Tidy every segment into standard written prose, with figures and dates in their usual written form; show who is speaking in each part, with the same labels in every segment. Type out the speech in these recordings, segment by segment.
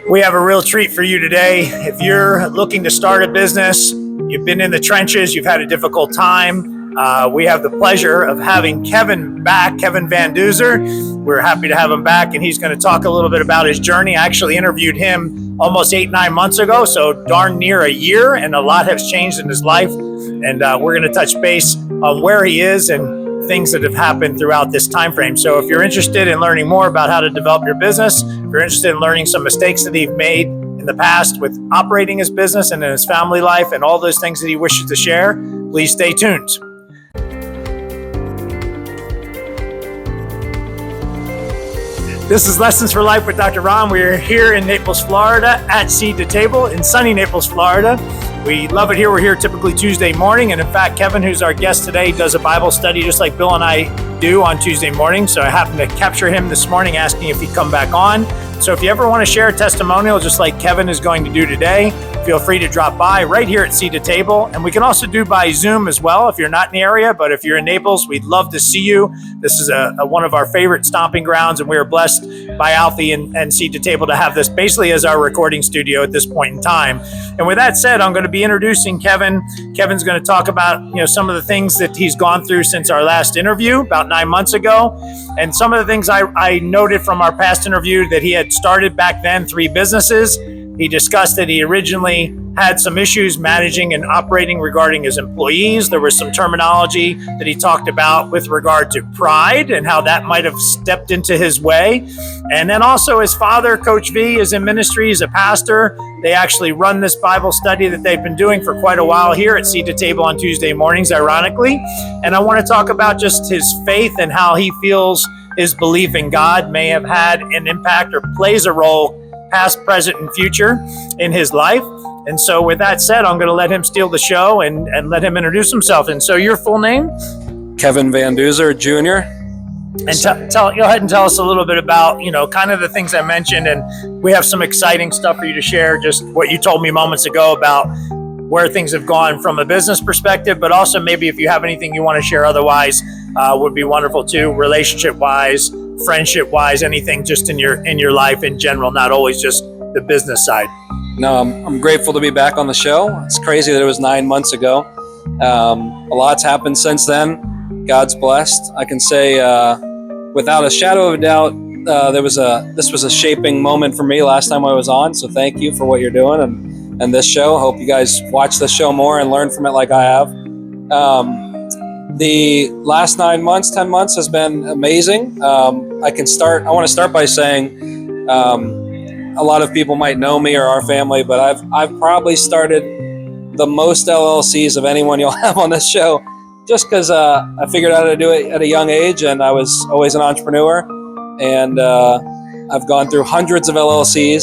Speaker 1: We have a real treat for you today. If you're looking to start a business, you've been in the trenches, you've had a difficult time, we have the pleasure of having Kevin back, Kevin VanDuser. We're happy to have him back, and he's going to talk a little bit about his journey. I actually interviewed him almost 8-9 months ago, so darn near a year, and a lot has changed in his life. And we're going to touch base on where he is and things that have happened throughout this time frame. So if you're interested in learning more about how to develop your business, if you're interested in learning some mistakes that he's made in the past with operating his business and in his family life and all those things that he wishes to share, please stay tuned. This is Lessons for Life with Dr. Ron. We're here in Naples, Florida at Seed to Table in sunny Naples, Florida. We love it here. We're here typically Tuesday morning. And in fact, Kevin, who's our guest today, does a Bible study just like Bill and I do on Tuesday morning. So I happened to capture him this morning asking if he'd come back on. So if you ever want to share a testimonial, just like Kevin is going to do today, feel free to drop by right here at Seed to Table. And we can also do by Zoom as well if you're not in the area. But if you're in Naples, we'd love to see you. This is one of our favorite stomping grounds, and we are blessed by Alfie and Seed to Table to have this basically as our recording studio at this point in time. And with that said, I'm going to be introducing Kevin. Kevin's going to talk about some of the things that he's gone through since our last interview about 9 months ago. And some of the things I noted from our past interview that he had started back then 3 businesses. He discussed that he originally had some issues managing and operating regarding his employees. There was some terminology that he talked about with regard to pride and how that might have stepped into his way. And then also his father, Coach V, is in ministry. He's a pastor. They actually run this Bible study that they've been doing for quite a while here at Seed to Table on Tuesday mornings, ironically. And I want to talk about just his faith and how he feels his belief in God may have had an impact or plays a role past, present, and future in his life. And so with that said, I'm going to let him steal the show and let him introduce himself. And so your full name?
Speaker 2: Kevin VanDuser, Jr.
Speaker 1: And go ahead and tell us a little bit about, kind of the things I mentioned. And we have some exciting stuff for you to share, just what you told me moments ago about where things have gone from a business perspective, but also maybe if you have anything you want to share otherwise, would be wonderful too, relationship-wise, friendship-wise, anything just in your life in general, not always just the business side.
Speaker 2: No, I'm grateful to be back on the show. It's crazy that it was 9 months ago. A lot's happened since then. God's blessed. I can say without a shadow of a doubt, this was a shaping moment for me last time I was on. So thank you for what you're doing and this show. Want you guys watch the show more and learn from it like I have. The last 9 months, 10 months has been amazing. I want to start by saying a lot of people might know me or our family, but I've probably started the most LLCs of anyone you'll have on this show, just because I figured out how to do it at a young age, and I was always an entrepreneur. And I've gone through hundreds of LLCs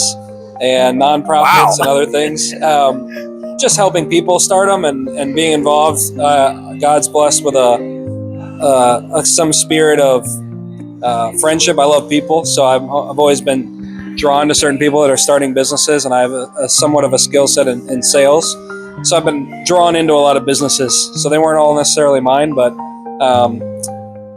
Speaker 2: and nonprofits and other things, just helping people start them and being involved. God's blessed with some spirit of friendship. I love people, so I've always been drawn to certain people that are starting businesses, and I have a somewhat of a skill set in sales. So I've been drawn into a lot of businesses. So they weren't all necessarily mine, but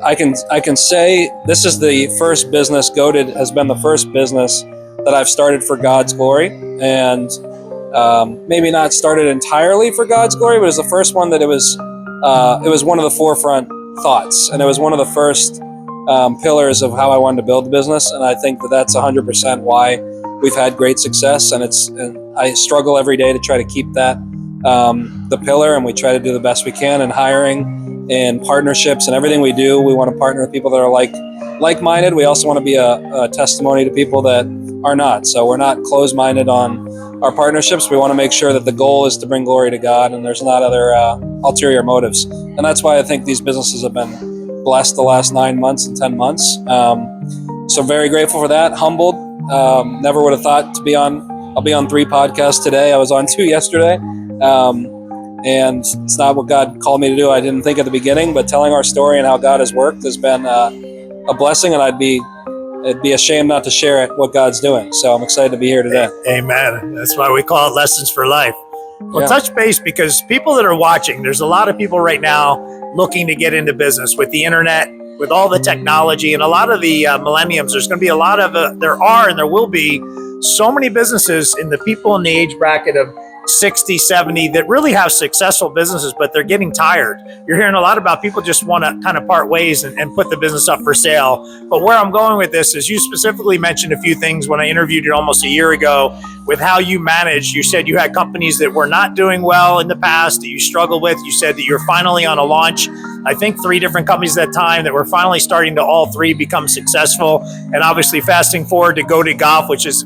Speaker 2: I can say this is the first business. GOATED has been the first business that I've started for God's glory, and maybe not started entirely for God's glory, but it was the first one that it was one of the forefront thoughts, and it was one of the first pillars of how I wanted to build the business. And I think that that's 100% why we've had great success. And I struggle every day to try to keep that the pillar, and we try to do the best we can in hiring and partnerships and everything we do. We want to partner with people that are like-minded. We also want to be a testimony to people that are not. So we're not closed-minded on our partnerships. We want to make sure that the goal is to bring glory to God, and there's not other ulterior motives. And that's why I think these businesses have been blessed the last 9 months and 10 months. So very grateful for that. Humbled. Never would have thought I'll be on 3 podcasts today. I was on 2 yesterday. And it's not what God called me to do. I didn't think at the beginning, but telling our story and how God has worked has been a blessing, and it'd be a shame not to share it, what God's doing. So I'm excited to be here today.
Speaker 1: Amen. That's why we call it Lessons for Life. Well, touch base, because people that are watching, there's a lot of people right now looking to get into business with the internet, with all the technology, and a lot of the millenniums. There's going to be a lot of there are and there will be so many businesses in the people in the age bracket of 60, 70 that really have successful businesses, but they're getting tired. You're hearing a lot about people just want to kind of part ways and put the business up for sale. But where I'm going with this is you specifically mentioned a few things when I interviewed you almost a year ago with how you managed. You said you had companies that were not doing well in the past that you struggled with. You said that you're finally on a launch. I think 3 different companies at that time that were finally starting to all 3 become successful. And obviously fasting forward to GOATED Golf, which is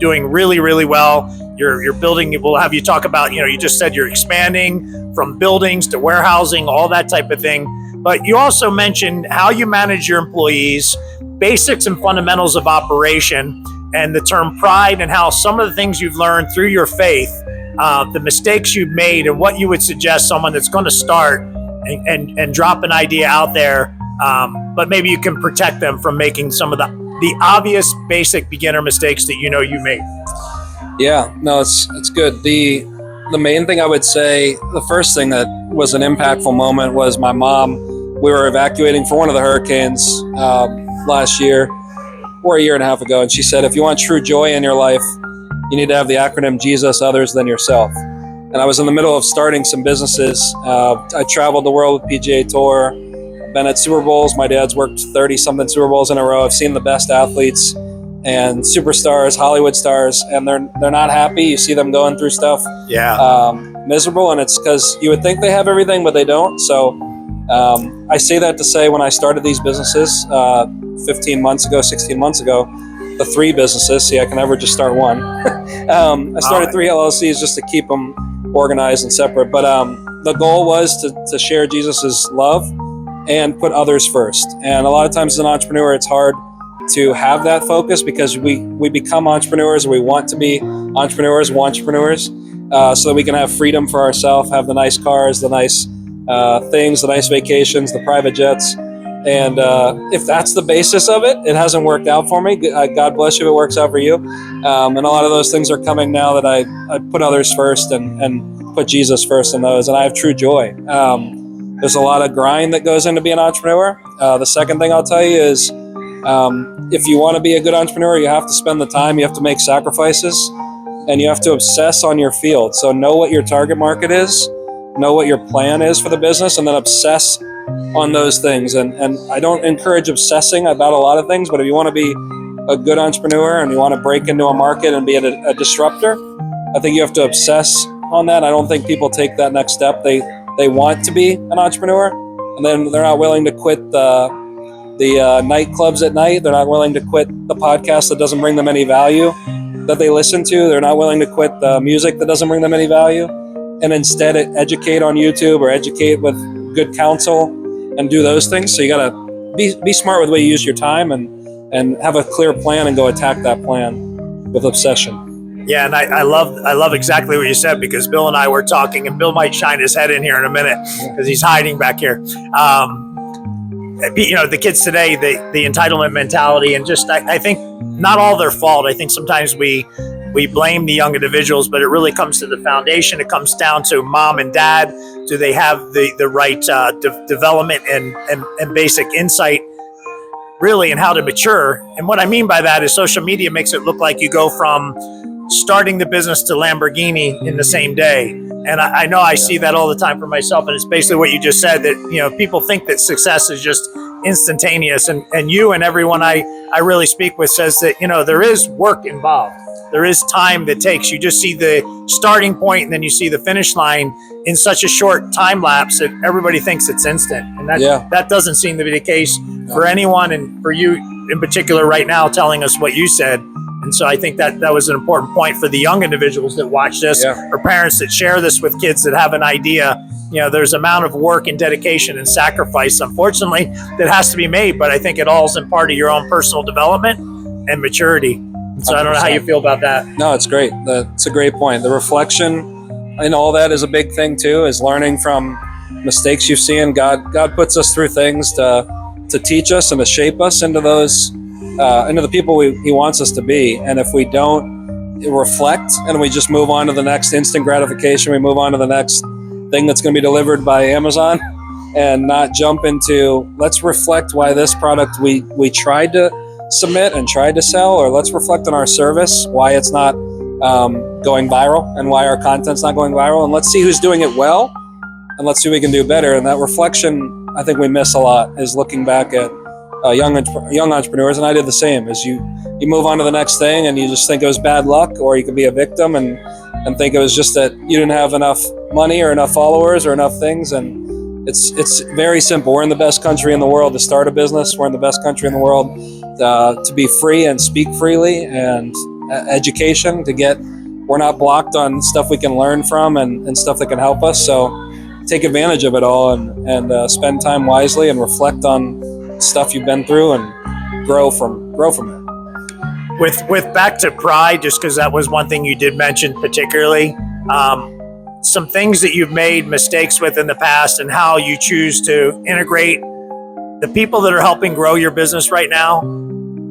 Speaker 1: doing really, really well. You're building, we'll have you talk about, you just said you're expanding from buildings to warehousing, all that type of thing. But you also mentioned how you manage your employees, basics and fundamentals of operation, and the term pride, and how some of the things you've learned through your faith, the mistakes you've made, and what you would suggest someone that's going to start and drop an idea out there, but maybe you can protect them from making some of the obvious basic beginner mistakes that you made.
Speaker 2: Yeah, no, it's good. The main thing I would say, the first thing that was an impactful moment was my mom. We were evacuating for one of the hurricanes last year or a year and a half ago, and she said, if you want true joy in your life, you need to have the acronym Jesus, others, then yourself. And I was in the middle of starting some businesses. I traveled the world with PGA Tour, been at Super Bowls. My dad's worked 30-something Super Bowls in a row. I've seen the best athletes and superstars, Hollywood stars, and they're not happy. You see them going through stuff, miserable, and it's because you would think they have everything, but they don't. So I say that to say, when I started these businesses 16 months ago, the 3 businesses, see, I can never just start one. I started 3 LLCs just to keep them organized and separate. But the goal was to share Jesus's love and put others first. And a lot of times as an entrepreneur, it's hard to have that focus because we become entrepreneurs, or we want to be entrepreneurs, so that we can have freedom for ourselves, have the nice cars, the nice things, the nice vacations, the private jets. And if that's the basis of it, it hasn't worked out for me. God bless you if it works out for you. And a lot of those things are coming now that I put others first and put Jesus first in those, and I have true joy. There's a lot of grind that goes into being an entrepreneur. The second thing I'll tell you is, if you want to be a good entrepreneur, you have to spend the time, you have to make sacrifices, and you have to obsess on your field. So know what your target market is, know what your plan is for the business, and then obsess on those things. And I don't encourage obsessing about a lot of things, but if you want to be a good entrepreneur and you want to break into a market and be a disruptor, I think you have to obsess on that. I don't think people take that next step. They want to be an entrepreneur, and then they're not willing to quit the nightclubs at night. They're not willing to quit the podcast that doesn't bring them any value that they listen to. They're not willing to quit the music that doesn't bring them any value, and instead educate on YouTube or educate with good counsel and do those things. So you got to be smart with the way you use your time and have a clear plan and go attack that plan with obsession.
Speaker 1: Yeah, and I love exactly what you said, because Bill and I were talking, and Bill might shine his head in here in a minute because he's hiding back here. The kids today, the entitlement mentality, and just I think not all their fault. I think sometimes we blame the young individuals, but it really comes to the foundation. It comes down to mom and dad. Do they have the right development and basic insight, really, in how to mature? And what I mean by that is social media makes it look like you go from starting the business to Lamborghini in the same day. And I know I see that all the time for myself. And it's basically what you just said, that, people think that success is just instantaneous. And you and everyone I really speak with says that, there is work involved. There is time that takes. You just see the starting point and then you see the finish line in such a short time lapse that everybody thinks it's instant. And that doesn't seem to be the case for anyone, and for you in particular right now telling us what you said. And so I think that was an important point for the young individuals that watch this, or parents that share this with kids that have an idea. There's amount of work and dedication and sacrifice, unfortunately, that has to be made. But I think it all is in part of your own personal development and maturity. So 100%. I don't know how you feel about that.
Speaker 2: No, it's great. It's a great point. The reflection and all that is a big thing too, is learning from mistakes you've seen. God puts us through things to teach us and to shape us into the people He wants us to be. And if we don't reflect and we just move on to the next instant gratification, we move on to the next thing that's going to be delivered by Amazon, and not jump into, let's reflect why this product we tried to submit and tried to sell, or let's reflect on our service, why it's not going viral and why our content's not going viral, and let's see who's doing it well and let's see what we can do better. And that reflection, I think we miss a lot, is looking back at young entrepreneurs, and I did the same. Is you move on to the next thing and you just think it was bad luck, or you could be a victim and think it was just that you didn't have enough money or enough followers or enough things. And it's very simple. We're in the best country in the world to start a business. We're in the best country in the world to be free and speak freely, and education to get. We're not blocked on stuff we can learn from and stuff that can help us. So take advantage of it all and spend time wisely and reflect on stuff you've been through and grow from it.
Speaker 1: With back to pride, just because that was one thing you did mention particularly, some things that you've made mistakes with in the past and how you choose to integrate the people that are helping grow your business right now.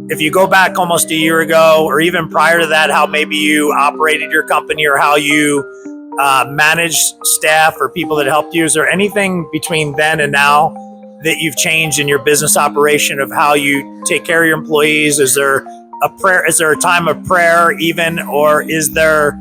Speaker 1: If you go back almost a year ago, or even prior to that, how maybe you operated your company or how you managed staff or people that helped you, is there anything between then and now that you've changed in your business operation of how you take care of your employees? Is there a prayer? Is there a time of prayer even, or is there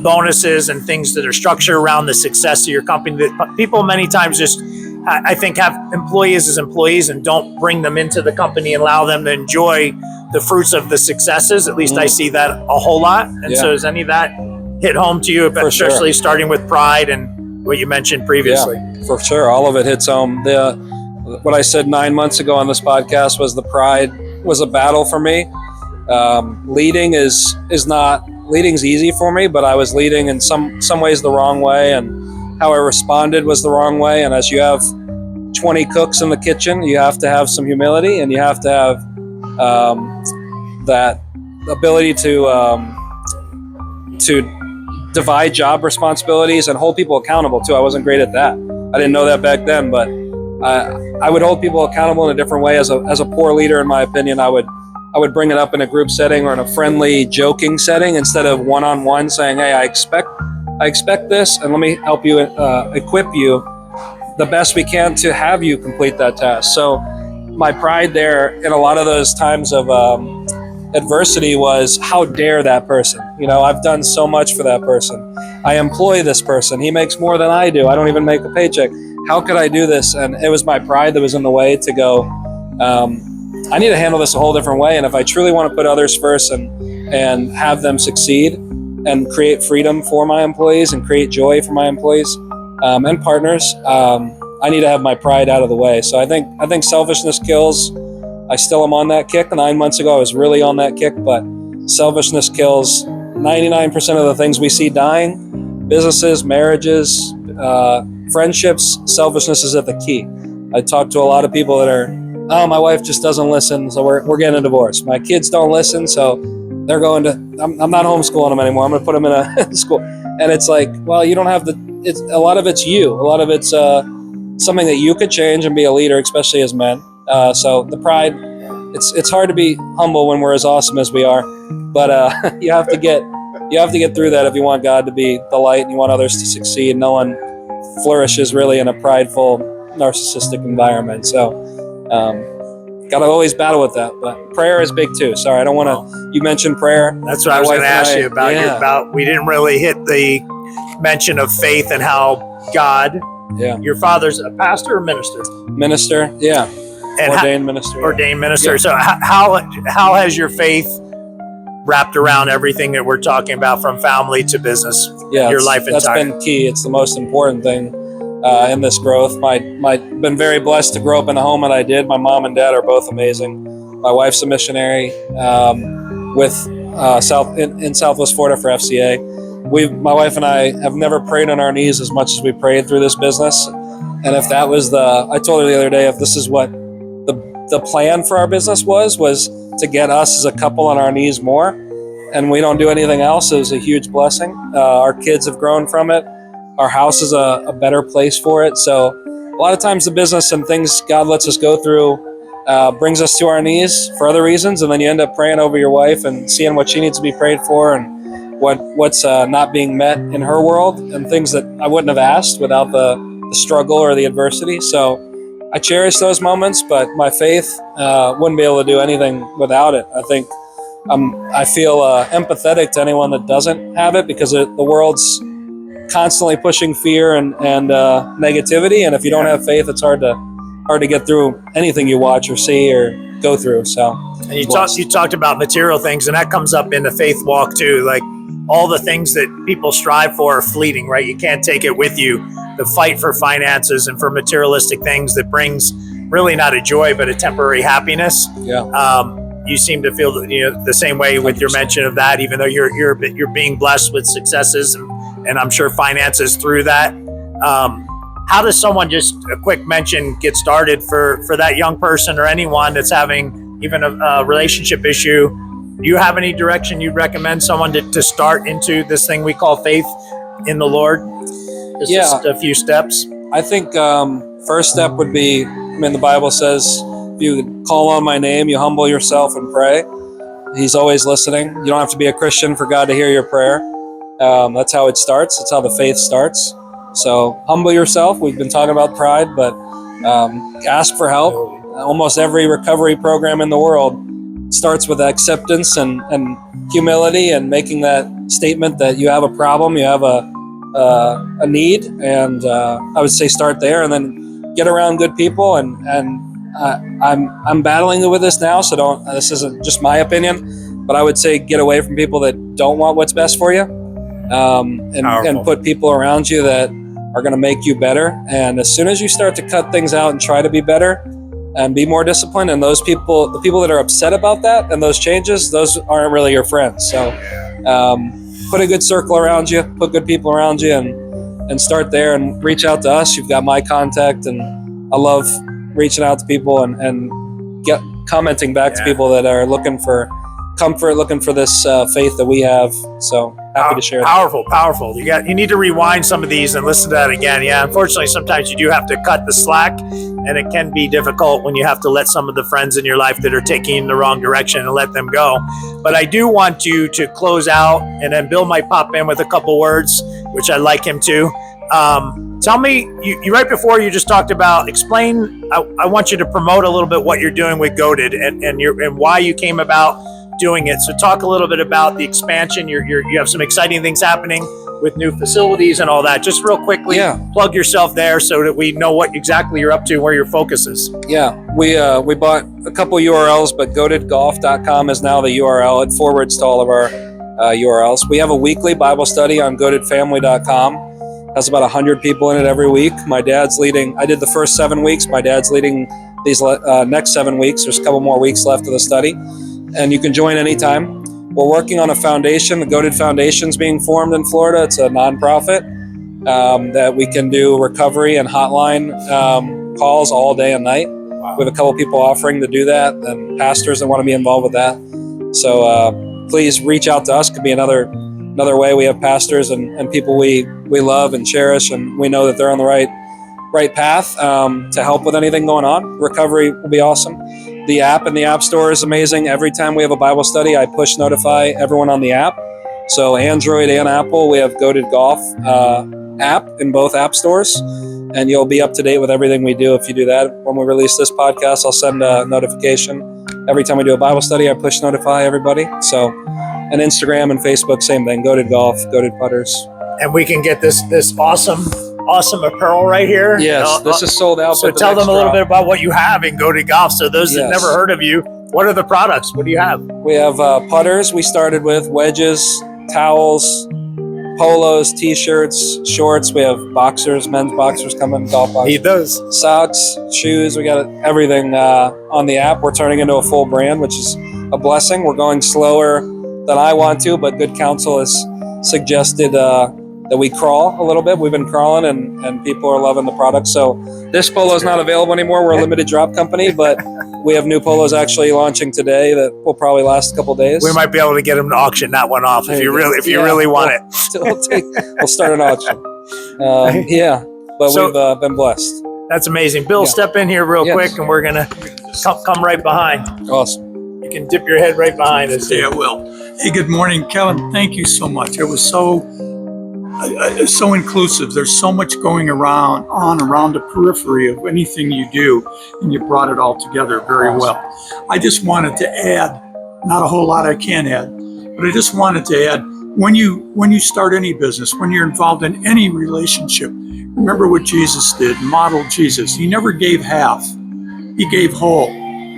Speaker 1: bonuses and things that are structured around the success of your company that people many times just, I think, have employees as employees and don't bring them into the company and allow them to enjoy the fruits of the successes? At least I see that a whole lot. And so does any of that hit home to you, especially starting with pride and what you mentioned previously?
Speaker 2: Yeah, for sure. All of it hits home. What I said 9 months ago on this podcast was the pride was a battle for me. Leading's easy for me, but I was leading in some ways the wrong way, and how I responded was the wrong way. And as you have 20 cooks in the kitchen, you have to have some humility, and you have to have that ability to divide job responsibilities and hold people accountable too. I wasn't great at that. I didn't know that back then, but I would hold people accountable in a different way. As a poor leader, in my opinion, I would bring it up in a group setting or in a friendly, joking setting instead of one-on-one, saying, "Hey, I expect this, and let me help you equip you the best we can to have you complete that task." So my pride there in a lot of those times of adversity was, how dare that person? I've done so much for that person. I employ this person. He makes more than I do. I don't even make a paycheck. How could I do this? And it was my pride that was in the way to go, I need to handle this a whole different way. And if I truly want to put others first and have them succeed and create freedom for my employees and create joy for my employees and partners, I need to have my pride out of the way. So I think selfishness kills. I still am on that kick. 9 months ago, I was really on that kick, but selfishness kills 99% of the things we see dying. Businesses, marriages, friendships, selfishness is at the key. I talk to a lot of people that are, my wife just doesn't listen, so we're getting a divorce. My kids don't listen, so they're going to, I'm not homeschooling them anymore. I'm going to put them in a school. And it's like, well, you don't have a lot of it's you. A lot of it's something that you could change and be a leader, especially as men. So the pride, it's hard to be humble when we're as awesome as we are, but you have to get through that if you want God to be the light and you want others to succeed. No one flourishes really in a prideful, narcissistic environment. So got to always battle with that. But prayer is big too. Sorry, I don't want to. You mentioned prayer.
Speaker 1: That's what I was going to ask you about. We didn't really hit the mention of faith and how God.
Speaker 2: Yeah.
Speaker 1: Your father's a pastor or minister?
Speaker 2: Minister, yeah.
Speaker 1: And
Speaker 2: ordained minister.
Speaker 1: Ordained minister.
Speaker 2: Yeah.
Speaker 1: So how has your faith wrapped around everything that we're talking about, from family to business?
Speaker 2: Yeah,
Speaker 1: your life
Speaker 2: that's been key. It's the most important thing in this growth. Been very blessed to grow up in the home that I did. My mom and dad are both amazing. My wife's a missionary with in Southwest Florida for FCA. My wife and I have never prayed on our knees as much as we prayed through this business. And if that was I told her the other day, if this is what the plan for our business was to get us as a couple on our knees more, and we don't do anything else, it was a huge blessing. Our kids have grown from it. Our house is a better place for it. So a lot of times the business and things God lets us go through brings us to our knees for other reasons. And then you end up praying over your wife and seeing what she needs to be prayed for and what's not being met in her world, and things that I wouldn't have asked without the struggle or the adversity. So I cherish those moments, but my faith wouldn't be able to do anything without it. I think I feel empathetic to anyone that doesn't have it, because the world's constantly pushing fear and negativity, and if you don't have faith, it's hard to get through anything you watch or see or go through. So,
Speaker 1: and you talked about material things, and that comes up in the faith walk too. Like, all the things that people strive for are fleeting, right? You can't take it with you. The fight for finances and for materialistic things that brings really not a joy, but a temporary happiness.
Speaker 2: Yeah.
Speaker 1: You seem to feel the same way with 100%. Your mention of that, even though you're being blessed with successes and I'm sure finances through that. How does someone, just a quick mention, get started for that young person or anyone that's having even a relationship issue? Do you have any direction you'd recommend someone to start into this thing we call faith in the Lord? Just a few steps.
Speaker 2: I think first step would be, the Bible says, if you call on my name, you humble yourself and pray. He's always listening. You don't have to be a Christian for God to hear your prayer. That's how it starts. That's how the faith starts. So humble yourself. We've been talking about pride, but ask for help. Almost every recovery program in the world starts with acceptance and humility, and making that statement that you have a problem, you have a need, and I would say start there, and then get around good people. And I'm battling with this now, so this isn't just my opinion, but I would say get away from people that don't want what's best for you, and put people around you that are going to make you better. And as soon as you start to cut things out and try to be better and be more disciplined, and the people that are upset about that and those changes, those aren't really your friends. So put a good circle around you, put good people around you, and start there, and reach out to us. You've got my contact, and I love reaching out to people and commenting back to people that are looking for comfort, looking for this faith that we have. So happy to share that.
Speaker 1: Powerful. You need to rewind some of these and listen to that again. Yeah, unfortunately, sometimes you do have to cut the slack, and it can be difficult when you have to let some of the friends in your life that are taking in the wrong direction and let them go. But I do want you to close out, and then Bill might pop in with a couple words, which I'd like him to. Tell me, you right before you just talked about, explain, I want you to promote a little bit what you're doing with GOATED and why you came about doing it. So talk a little bit about the expansion. You have some exciting things happening with new facilities and all that. Just real quickly, plug yourself there so that we know what exactly you're up to, where your focus is.
Speaker 2: Yeah, we bought a couple URLs, but goatedgolf.com is now the URL. It forwards to all of our URLs. We have a weekly Bible study on goatedfamily.com. Has about 100 people in it every week. My dad's leading. I did the first 7 weeks. My dad's leading these next 7 weeks. There's a couple more weeks left of the study, and you can join anytime. We're working on a foundation. The GOATED Foundation's being formed in Florida. It's a nonprofit that we can do recovery and hotline calls all day and night. Wow. We have a couple people offering to do that, and pastors that want to be involved with that. So please reach out to us. Could be another way. We have pastors and people we love and cherish, and we know that they're on the right path to help with anything going on. Recovery will be awesome. The app in the App Store is amazing. Every time we have a Bible study, I push notify everyone on the app. So Android and Apple, we have GOATED Golf app in both app stores, and you'll be up to date with everything we do if you do that. When we release this podcast, I'll send a notification. Every time we do a Bible study, I push notify everybody. So, and Instagram and Facebook, same thing. GOATED Golf, GOATED Putters.
Speaker 1: And we can get this awesome apparel right here.
Speaker 2: Yes, this is sold out.
Speaker 1: So tell them a little bit about what you have in GOATED Golf. So those that never heard of you, what are the products? What do you have?
Speaker 2: We have putters. We started with wedges, towels, polos, t-shirts, shorts. We have boxers, men's boxers coming, golf boxers.
Speaker 1: Need those.
Speaker 2: Socks, shoes. We got everything on the app. We're turning into a full brand, which is a blessing. We're going slower than I want to, but good counsel has suggested that we crawl a little bit. We've been crawling, and people are loving the product. So this polo is not available anymore. We're a limited drop company, but we have new polos actually launching today that will probably last a couple days.
Speaker 1: We might be able to get them to auction that one off if you really want
Speaker 2: it. We'll start an auction. But we've been blessed.
Speaker 1: That's amazing. Bill, step in here real quick, and we're gonna come right behind.
Speaker 2: Awesome.
Speaker 1: You can dip your head right behind us.
Speaker 3: Yeah, I will. Hey, good morning, Kevin. Thank you so much. It was so so inclusive. There's so much going around the periphery of anything you do, and you brought it all together very well. I just wanted to add, not a whole lot I can add, but I just wanted to add, when you start any business, when you're involved in any relationship, remember what Jesus did, model Jesus. He never gave half, he gave whole.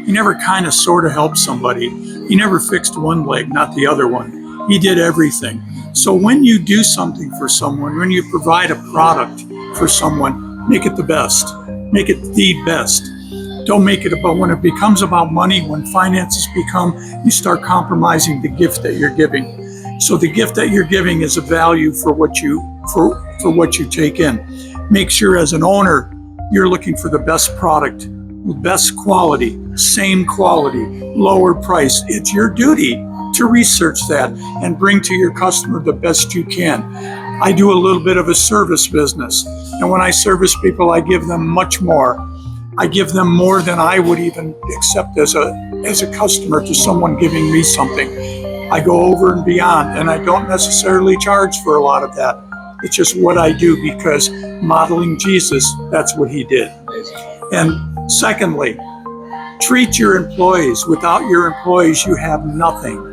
Speaker 3: He never kind of sort of helped somebody. He never fixed one leg, not the other one. He did everything. So when you do something for someone, when you provide a product for someone, make it the best. Make it the best. Don't make it about, when it becomes about money, when finances become, you start compromising the gift that you're giving. So the gift that you're giving is a value for what you take in. Make sure as an owner, you're looking for the best product, best quality, same quality, lower price. It's your duty to research that and bring to your customer the best you can. I do a little bit of a service business, and when I service people, I give them much more. I give them more than I would even accept as a customer to someone giving me something. I go over and beyond, and I don't necessarily charge for a lot of that. It's just what I do, because modeling Jesus, that's what he did. And secondly, treat your employees. Without your employees, you have nothing.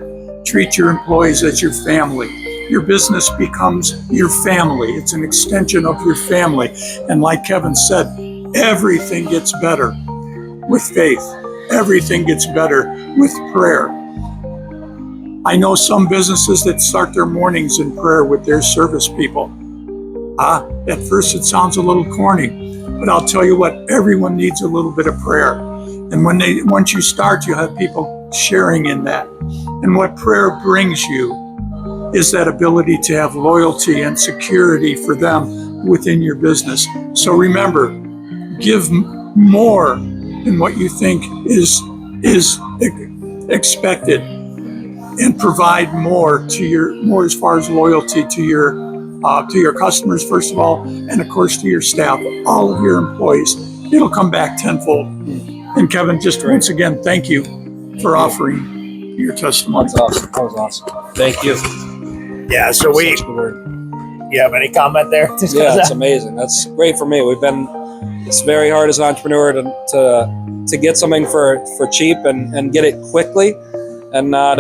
Speaker 3: Treat your employees as your family. Your business becomes your family. It's an extension of your family. And like Kevin said, everything gets better with faith. Everything gets better with prayer. I know some businesses that start their mornings in prayer with their service people. At first it sounds a little corny, but I'll tell you what, everyone needs a little bit of prayer. And once you start, you'll have people sharing in that. And what prayer brings you is that ability to have loyalty and security for them within your business. So remember, give more than what you think is expected, and provide more as far as loyalty to your customers, first of all, and of course to your staff, all of your employees. It'll come back tenfold. And Kevin, just once again, thank you for offering your testimony.
Speaker 2: That's awesome. That was awesome. Thank you.
Speaker 1: Yeah, so
Speaker 2: Such a good word.
Speaker 1: you have any comment there?
Speaker 2: Yeah, it's amazing. That's great for me. It's very hard as an entrepreneur to get something for cheap and get it quickly, and not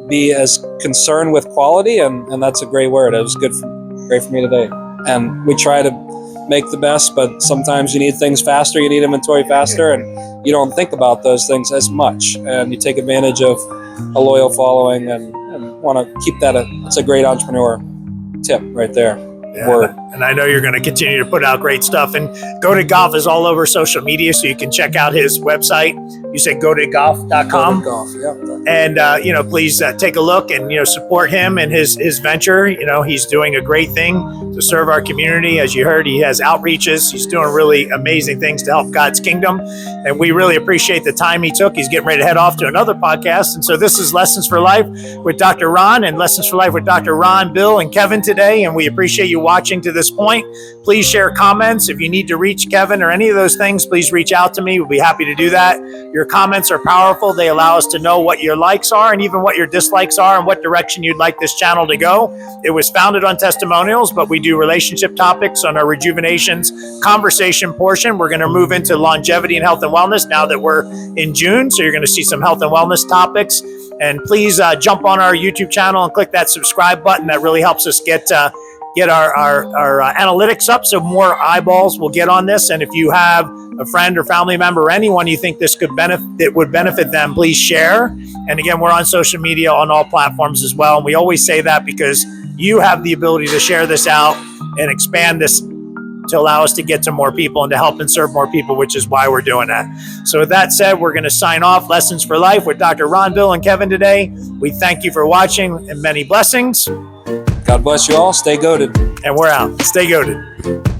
Speaker 2: be as concerned with quality, and that's a great word. It was great for me today. And we try to make the best, but sometimes you need things faster, you need inventory faster, and you don't think about those things as much, and you take advantage of a loyal following and want to keep that. It's a great entrepreneur tip right there.
Speaker 1: Yeah,
Speaker 2: Word.
Speaker 1: and I know you're going to continue to put out great stuff. And GOATED Golf is all over social media, so you can check out his website. You said goatedgolf.com.
Speaker 2: Golf, yeah.
Speaker 1: And, please take a look and, support him and his venture. He's doing a great thing to serve our community. As you heard, he has outreaches. He's doing really amazing things to help God's kingdom. And we really appreciate the time he took. He's getting ready to head off to another podcast. And so this is Lessons for Life with Dr. Ron, and Lessons for Life with Dr. Ron, Bill, and Kevin today. And we appreciate you watching to this point. Please share comments. If you need to reach Kevin or any of those things, please reach out to me. We'll be happy to do that. Your comments are powerful. They allow us to know what your likes are and even what your dislikes are and what direction you'd like this channel to go. It was founded on testimonials, but we do relationship topics on our Rejuvenations conversation portion. We're going to move into longevity and health and wellness now that we're in June. So you're going to see some health and wellness topics. And please jump on our YouTube channel and click that subscribe button. That really helps us get our analytics up, so more eyeballs will get on this. And if you have a friend or family member or anyone you think this would benefit them, please share. And again, we're on social media on all platforms as well. And we always say that because you have the ability to share this out and expand this to allow us to get to more people and to help and serve more people, which is why we're doing that. So with that said, we're going to sign off. Lessons for Life with Dr. Ron, Bill, and Kevin today. We thank you for watching, and many blessings.
Speaker 2: God bless you all. Stay goated.
Speaker 1: And we're out. Stay goated.